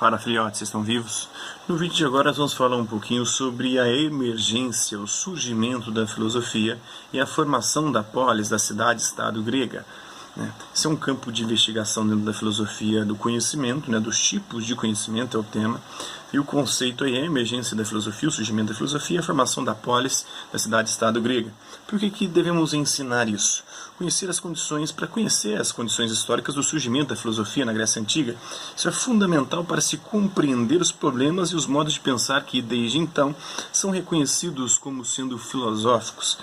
Fala filhotes, vocês estão vivos? No vídeo de agora nós vamos falar um pouquinho sobre a emergência, o surgimento da filosofia e a formação da polis, da cidade-estado grega. Esse é um campo de investigação dentro da filosofia do conhecimento, dos tipos de conhecimento é o tema. E o conceito aí é a emergência da filosofia, o surgimento da filosofia e a formação da polis, da cidade-estado grega. Por que devemos ensinar isso? Conhecer as condições, para conhecer as condições históricas do surgimento da filosofia na Grécia Antiga, isso é fundamental para se compreender os problemas e os modos de pensar que, desde então, são reconhecidos como sendo filosóficos.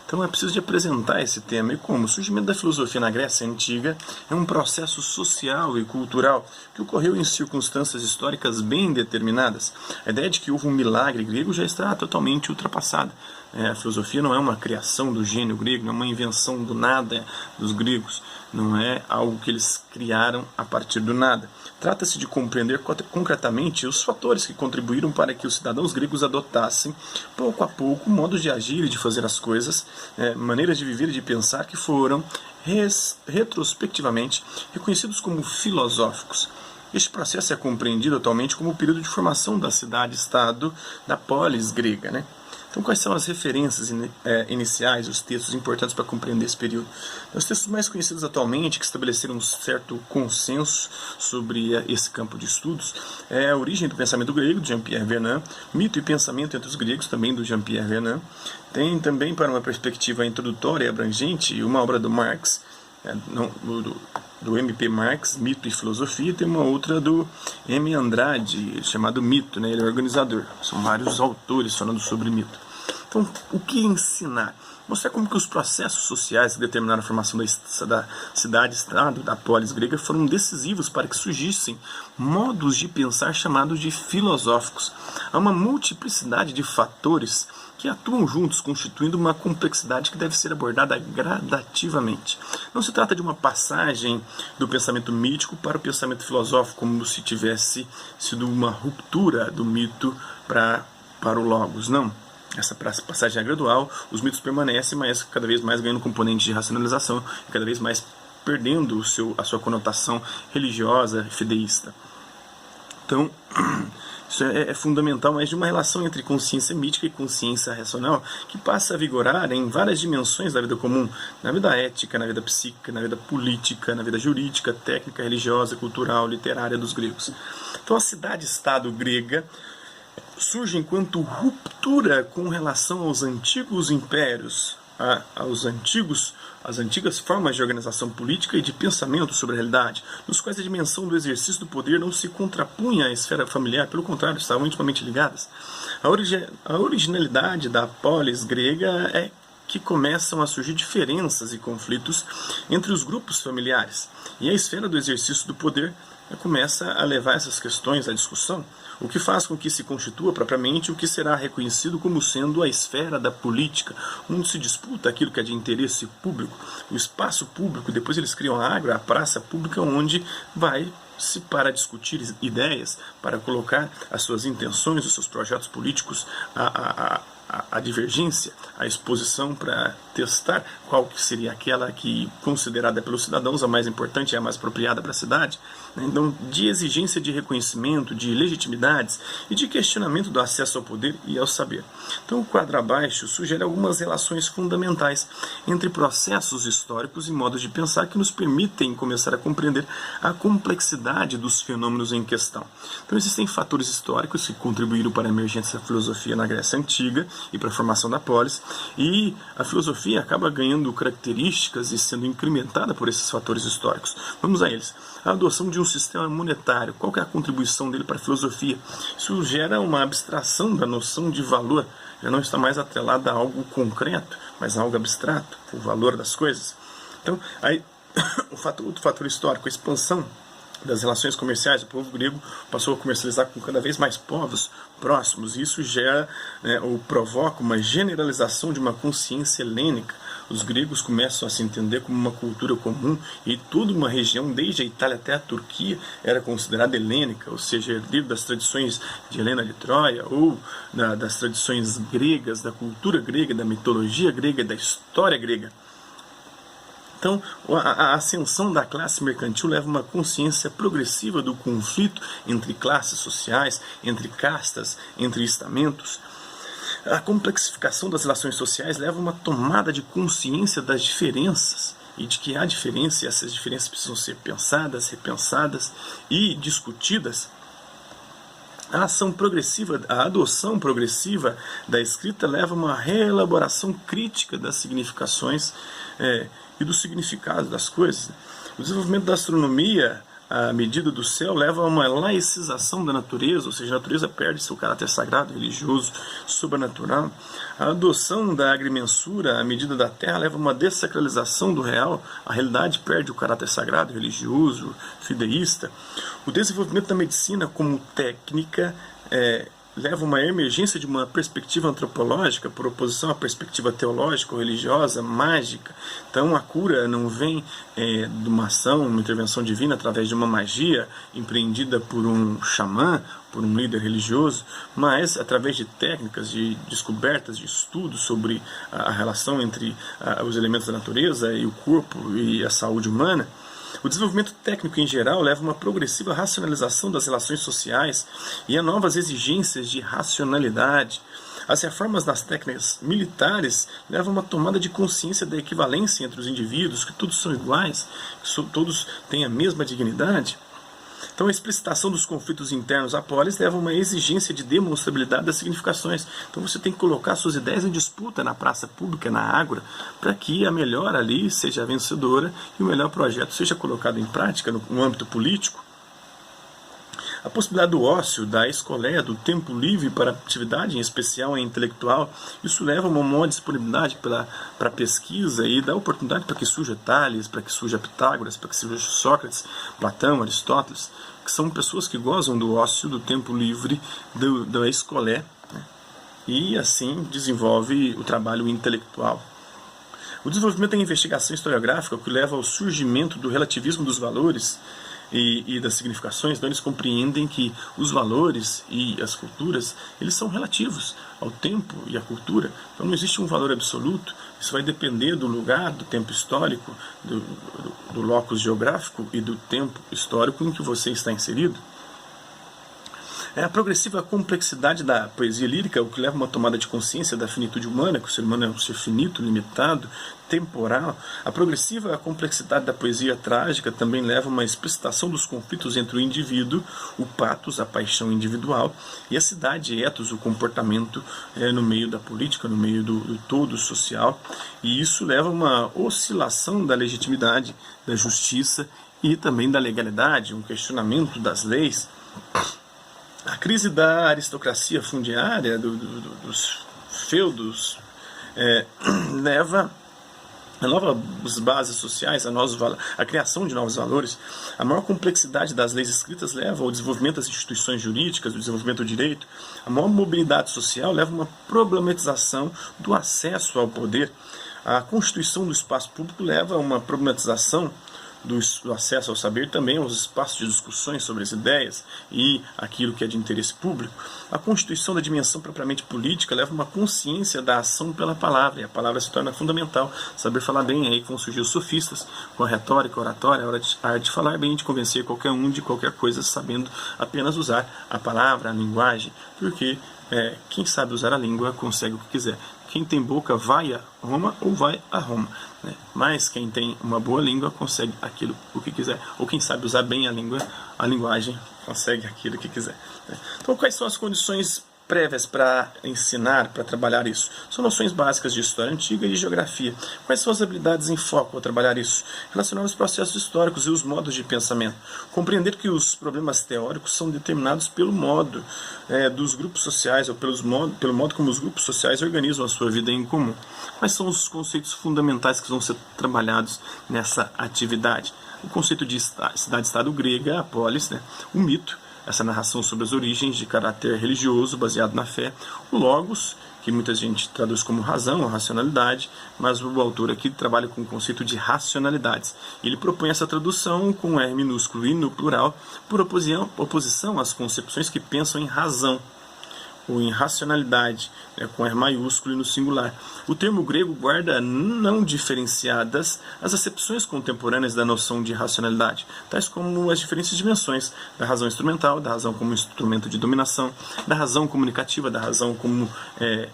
Então é preciso de apresentar esse tema. E como? O surgimento da filosofia na Grécia Antiga é um processo social e cultural que ocorreu em circunstâncias históricas bem determinadas. A ideia de que houve um milagre grego já está totalmente ultrapassada. A filosofia não é uma criação do gênio grego, não é uma invenção do nada dos gregos, não é algo que eles criaram a partir do nada. Trata-se de compreender concretamente os fatores que contribuíram para que os cidadãos gregos adotassem, pouco a pouco, modos de agir e de fazer as coisas, maneiras de viver e de pensar que foram, retrospectivamente, reconhecidos como filosóficos. Este processo é compreendido atualmente como o período de formação da cidade-estado, da polis grega, Então, quais são as referências iniciais, os textos importantes para compreender esse período? Os textos mais conhecidos atualmente, que estabeleceram um certo consenso sobre esse campo de estudos, é A Origem do Pensamento Grego, de Jean-Pierre Vernant, Mito e Pensamento entre os Gregos, também do Jean-Pierre Vernant. Tem também, para uma perspectiva introdutória e abrangente, uma obra do Marx, do M.P. Marx, Mito e Filosofia, e tem uma outra do M. Andrade, chamado Mito, ele é organizador. São vários autores falando sobre mito. Então, o que ensinar? Mostrar como que os processos sociais que determinaram a formação da cidade-estado, da polis grega, foram decisivos para que surgissem modos de pensar chamados de filosóficos. Há uma multiplicidade de fatores que atuam juntos, constituindo uma complexidade que deve ser abordada gradativamente. Não se trata de uma passagem do pensamento mítico para o pensamento filosófico, como se tivesse sido uma ruptura do mito para o logos. Não. Essa passagem é gradual, os mitos permanecem, mas cada vez mais ganhando componente de racionalização e cada vez mais perdendo a sua conotação religiosa e fideísta. Então, isso é fundamental, mas de uma relação entre consciência mítica e consciência racional que passa a vigorar em várias dimensões da vida comum, na vida ética, na vida psíquica, na vida política, na vida jurídica, técnica, religiosa, cultural, literária dos gregos. Então a cidade-estado grega surge enquanto ruptura com relação aos antigos impérios, às antigas formas de organização política e de pensamento sobre a realidade, nos quais a dimensão do exercício do poder não se contrapunha à esfera familiar, pelo contrário, estavam intimamente ligadas. A originalidade da polis grega é que começam a surgir diferenças e conflitos entre os grupos familiares, e a esfera do exercício do poder começa a levar essas questões à discussão, o que faz com que se constitua propriamente o que será reconhecido como sendo a esfera da política, onde se disputa aquilo que é de interesse público, o espaço público. Depois eles criam a praça pública, onde vai-se para discutir ideias, para colocar as suas intenções, os seus projetos políticos, a divergência, a exposição para testar qual que seria aquela que, considerada pelos cidadãos, a mais importante e a mais apropriada para a cidade. Então, de exigência de reconhecimento, de legitimidades e de questionamento do acesso ao poder e ao saber. Então, o quadro abaixo sugere algumas relações fundamentais entre processos históricos e modos de pensar que nos permitem começar a compreender a complexidade dos fenômenos em questão. Então, existem fatores históricos que contribuíram para a emergência da filosofia na Grécia Antiga e para a formação da polis, e a filosofia acaba ganhando características e sendo incrementada por esses fatores históricos. Vamos a eles. A adoção de um sistema monetário. Qual que é a contribuição dele para a filosofia? Isso gera uma abstração da noção de valor. Já não está mais atrelada a algo concreto, mas a algo abstrato, o valor das coisas. Então, aí, outro fator histórico, a expansão das relações comerciais. O povo grego passou a comercializar com cada vez mais povos próximos, e isso gera ou provoca uma generalização de uma consciência helênica. Os gregos começam a se entender como uma cultura comum, e toda uma região, desde a Itália até a Turquia, era considerada helênica, ou seja, herdeiro das tradições de Helena de Troia, ou das tradições gregas, da cultura grega, da mitologia grega, da história grega. Então, a ascensão da classe mercantil leva a uma consciência progressiva do conflito entre classes sociais, entre castas, entre estamentos. A complexificação das relações sociais leva a uma tomada de consciência das diferenças e de que há diferença e essas diferenças precisam ser pensadas, repensadas e discutidas. A ação progressiva, a adoção progressiva da escrita leva a uma reelaboração crítica das significações e do significado das coisas. O desenvolvimento da astronomia, a medida do céu, leva a uma laicização da natureza, ou seja, a natureza perde seu caráter sagrado, religioso, sobrenatural. A adoção da agrimensura, a medida da terra, leva a uma dessacralização do real, a realidade perde o caráter sagrado, religioso, fideísta. O desenvolvimento da medicina como técnica leva a uma emergência de uma perspectiva antropológica por oposição à perspectiva teológica, religiosa, mágica. Então a cura não vem de uma ação, uma intervenção divina através de uma magia empreendida por um xamã, por um líder religioso, mas através de técnicas, de descobertas, de estudos sobre a relação entre os elementos da natureza e o corpo e a saúde humana. O desenvolvimento técnico em geral leva a uma progressiva racionalização das relações sociais e a novas exigências de racionalidade. As reformas nas técnicas militares levam a uma tomada de consciência da equivalência entre os indivíduos, que todos são iguais, que todos têm a mesma dignidade. Então a explicitação dos conflitos internos à polis leva a uma exigência de demonstrabilidade das significações. Então você tem que colocar suas ideias em disputa na praça pública, na ágora, para que a melhor ali seja a vencedora e o melhor projeto seja colocado em prática no âmbito político. A possibilidade do ócio, da escoléia, do tempo livre para atividade, em especial em intelectual, isso leva a uma maior disponibilidade para pesquisa e dá oportunidade para que surja Tales, para que surja Pitágoras, para que surja Sócrates, Platão, Aristóteles, que são pessoas que gozam do ócio, do tempo livre, da escoléia, né? E assim desenvolve o trabalho intelectual. O desenvolvimento da investigação historiográfica, o que leva ao surgimento do relativismo dos valores e das significações, então eles compreendem que os valores e as culturas, eles são relativos ao tempo e à cultura. Então não existe um valor absoluto, isso vai depender do lugar, do tempo histórico, do locus geográfico e do tempo histórico em que você está inserido. A progressiva complexidade da poesia lírica, o que leva a uma tomada de consciência da finitude humana, que o ser humano é um ser finito, limitado, temporal. A progressiva complexidade da poesia trágica também leva a uma explicitação dos conflitos entre o indivíduo, o pathos, a paixão individual, e a cidade, ethos, o comportamento no meio da política, no meio do todo social. E isso leva a uma oscilação da legitimidade, da justiça e também da legalidade, um questionamento das leis. A crise da aristocracia fundiária, dos feudos, leva a novas bases sociais, a criação de novos valores. A maior complexidade das leis escritas leva ao desenvolvimento das instituições jurídicas, do desenvolvimento do direito. A maior mobilidade social leva a uma problematização do acesso ao poder. A constituição do espaço público leva a uma problematização do acesso ao saber, também aos espaços de discussões sobre as ideias e aquilo que é de interesse público. A constituição da dimensão propriamente política leva a uma consciência da ação pela palavra, e a palavra se torna fundamental. Saber falar bem, aí que vão surgir os sofistas, com a retórica, a oratória, a arte de falar bem, de convencer qualquer um de qualquer coisa, sabendo apenas usar a palavra, a linguagem, porque quem sabe usar a língua consegue o que quiser. Quem tem boca vai a Roma ou vai a Roma, né? Mas quem tem uma boa língua consegue aquilo o que quiser. Ou quem sabe usar bem a linguagem, consegue aquilo que quiser, né? Então quais são as condições prévias para ensinar, para trabalhar isso? São noções básicas de história antiga e de geografia. Quais são as habilidades em foco ao trabalhar isso? Relacionar os processos históricos e os modos de pensamento. Compreender que os problemas teóricos são determinados pelo modo dos grupos sociais, ou pelo modo como os grupos sociais organizam a sua vida em comum. Quais são os conceitos fundamentais que vão ser trabalhados nessa atividade? O conceito de cidade-estado grega, a polis, né? O mito, essa narração sobre as origens de caráter religioso baseado na fé, o logos, que muita gente traduz como razão ou racionalidade, mas o autor aqui trabalha com o conceito de racionalidades. Ele propõe essa tradução com R minúsculo e no plural, por oposição às concepções que pensam em razão. ou em racionalidade, né, com R maiúsculo e no singular. O termo grego guarda não diferenciadas as acepções contemporâneas da noção de racionalidade, tais como as diferentes dimensões da razão instrumental, da razão como instrumento de dominação, da razão comunicativa, da razão como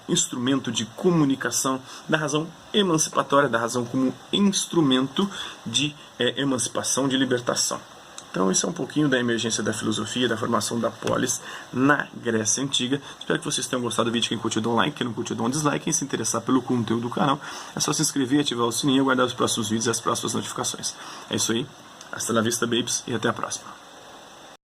instrumento de comunicação, da razão emancipatória, da razão como instrumento de emancipação, de libertação. Então, isso é um pouquinho da emergência da filosofia, da formação da polis na Grécia Antiga. Espero que vocês tenham gostado do vídeo. Quem curtiu, dá um like. Quem não curtiu, dá um dislike. Quem se interessar pelo conteúdo do canal, é só se inscrever, ativar o sininho e aguardar os próximos vídeos e as próximas notificações. É isso aí. Hasta la vista, babes, e até a próxima.